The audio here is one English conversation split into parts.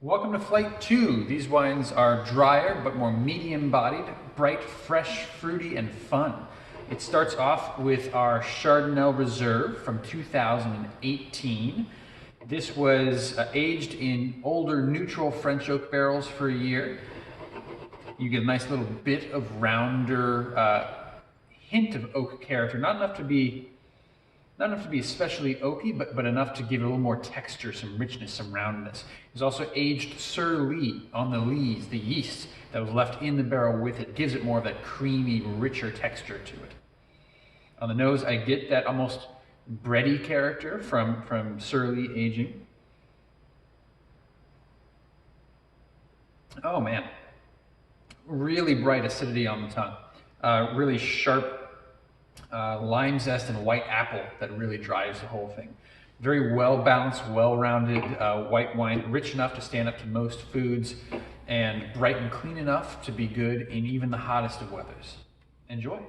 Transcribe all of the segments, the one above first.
Welcome to Flight 2. These wines are drier but more medium-bodied, bright, fresh, fruity, and fun. It starts off with our Chardonnay Reserve from 2018. This was aged in older neutral French oak barrels for a year. You get a nice little bit of rounder hint of oak character, not enough to be especially oaky, but enough to give it a little more texture, some richness, some roundness. It was also aged sur lie, on the lees, the yeast that was left in the barrel with it. Gives it more of that creamy, richer texture to it. On the nose, I get that almost bready character from sur lie aging. Oh man, really bright acidity on the tongue. Really sharp lime zest and white apple that really drives the whole thing. Very well balanced, well-rounded white wine, rich enough to stand up to most foods, and bright and clean enough to be good in even the hottest of weathers. Enjoy.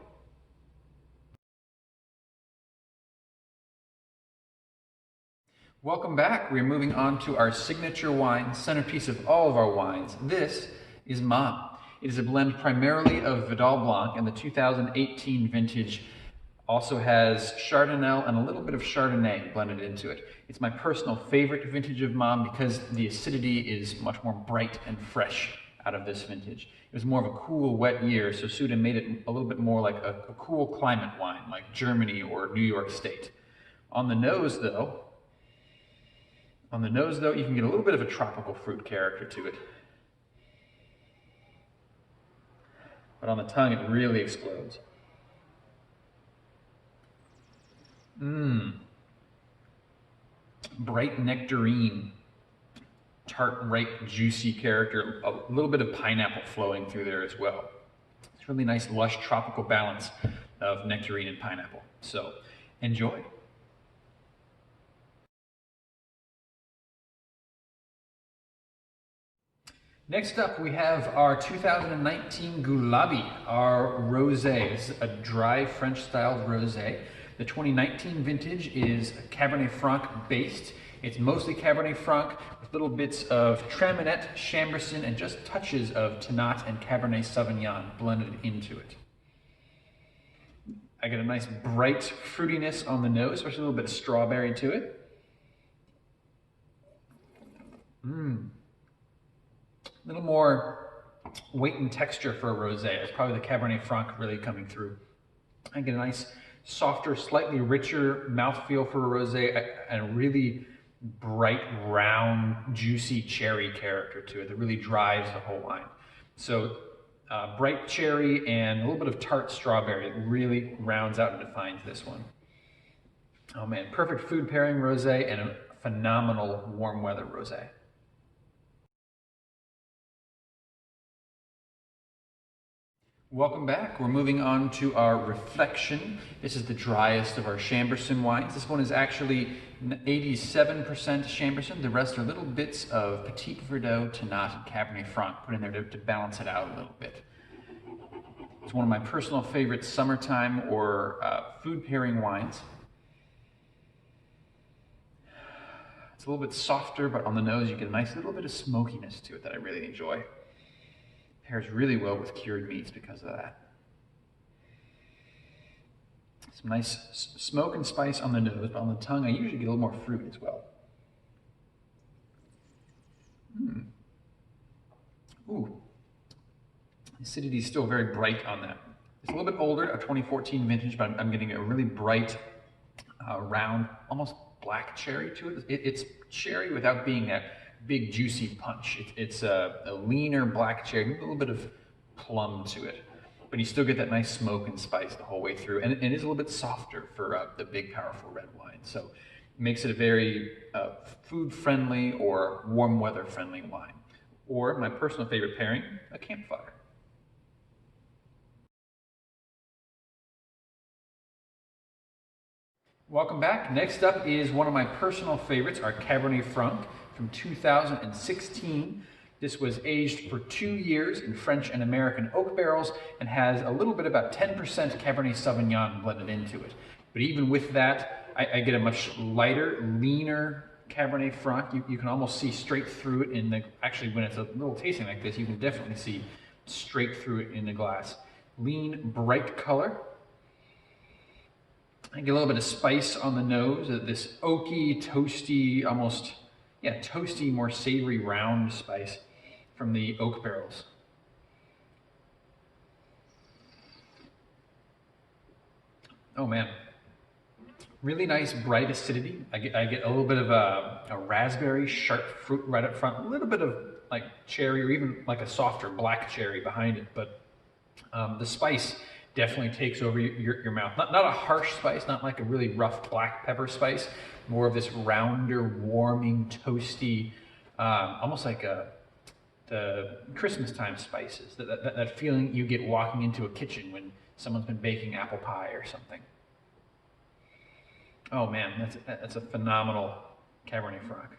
Welcome back. We're moving on to our signature wine, centerpiece of all of our wines. This is Mom. It is a blend primarily of Vidal Blanc, and the 2018 vintage also has Chardonnay and a little bit of Chardonnay blended into it. It's my personal favorite vintage of Mom because the acidity is much more bright and fresh out of this vintage. It was more of a cool, wet year, so Suda made it a little bit more like a cool climate wine, like Germany or New York State. On the nose, though, you can get a little bit of a tropical fruit character to it. But on the tongue, it really explodes. Bright nectarine, tart, ripe, juicy character, a little bit of pineapple flowing through there as well. It's really nice, lush, tropical balance of nectarine and pineapple. So, enjoy. Next up, we have our 2019 Gulabi, our rosé. This is a dry French-styled rosé. The 2019 vintage is Cabernet Franc based. It's mostly Cabernet Franc with little bits of Traminette, Chambourcin, and just touches of Tannat and Cabernet Sauvignon blended into it. I get a nice bright fruitiness on the nose, especially a little bit of strawberry to it. A little more weight and texture for a rosé. It's probably the Cabernet Franc really coming through. I get a nice, softer, slightly richer mouthfeel for a rosé, and a really bright, round, juicy cherry character to it that really drives the whole wine. So bright cherry and a little bit of tart strawberry. It really rounds out and defines this one. Oh man, perfect food pairing rosé and a phenomenal warm weather rosé. Welcome back. We're moving on to our Reflection. This is the driest of our Chambourcin wines. This one is actually 87% Chambourcin. The rest are little bits of Petit Verdot, Tannat, and Cabernet Franc put in there to balance it out a little bit. It's one of my personal favorite summertime or food pairing wines. It's a little bit softer, but on the nose you get a nice little bit of smokiness to it that I really enjoy. Pairs really well with cured meats because of that. Some nice smoke and spice on the nose, but on the tongue I usually get a little more fruit as well. Ooh. Acidity is still very bright on that. It's a little bit older, a 2014 vintage, but I'm getting a really bright, round, almost black cherry to it. It's cherry without being that big juicy punch. It's a leaner black cherry, a little bit of plum to it, but you still get that nice smoke and spice the whole way through, and it is a little bit softer for the big powerful red wine, so it makes it a very food friendly or warm weather friendly wine, or my personal favorite pairing, a campfire. Welcome back. Next up is one of my personal favorites, our Cabernet Franc from 2016. This was aged for 2 years in French and American oak barrels and has a little bit, about 10% Cabernet Sauvignon blended into it. But even with that, I get a much lighter, leaner Cabernet Franc. You can almost see straight through it in the, actually when it's a little tasting like this, you can definitely see straight through it in the glass. Lean, bright color. I get a little bit of spice on the nose, this oaky, toasty, almost, yeah, toasty, more savory, round spice from the oak barrels. Oh man, really nice bright acidity. I get a little bit of a raspberry sharp fruit right up front, a little bit of like cherry or even like a softer black cherry behind it, but the spice definitely takes over your mouth. Not a harsh spice, not like a really rough black pepper spice, more of this rounder, warming, toasty, almost like the Christmas time spices, that feeling you get walking into a kitchen when someone's been baking apple pie or something. Oh man, that's a phenomenal Cabernet Franc.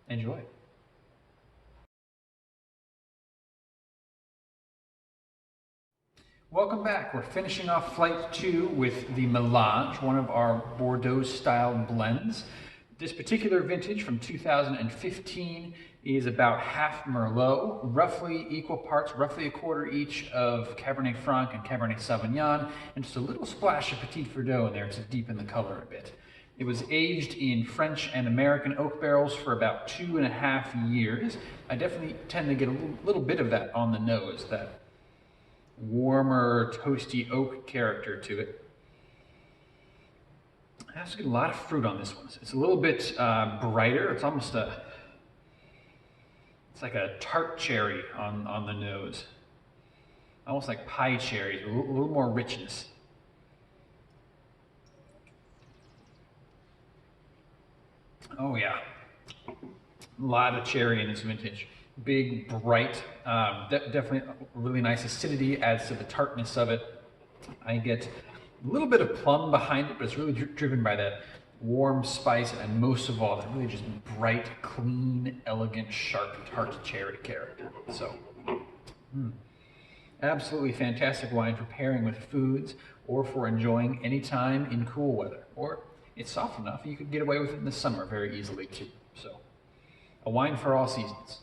Enjoy. Welcome back. We're finishing off Flight 2 with the Melange, one of our Bordeaux-style blends. This particular vintage from 2015 is about half Merlot, roughly equal parts, roughly a quarter each of Cabernet Franc and Cabernet Sauvignon, and just a little splash of Petit Verdot in there to deepen the color a bit. It was aged in French and American oak barrels for about 2.5 years. I definitely tend to get a little bit of that on the nose, that warmer, toasty oak character to it. I also get a lot of fruit on this one. It's a little bit brighter. It's almost it's like a tart cherry on the nose. Almost like pie cherries, a little more richness. Oh yeah, a lot of cherry in this vintage. Big, bright, definitely a really nice acidity, adds to the tartness of it. I get a little bit of plum behind it, but it's really driven by that warm spice, and most of all, that really just bright, clean, elegant, sharp, tart cherry character. So, absolutely fantastic wine for pairing with foods or for enjoying anytime in cool weather. Or it's soft enough, you could get away with it in the summer very easily too. So, a wine for all seasons.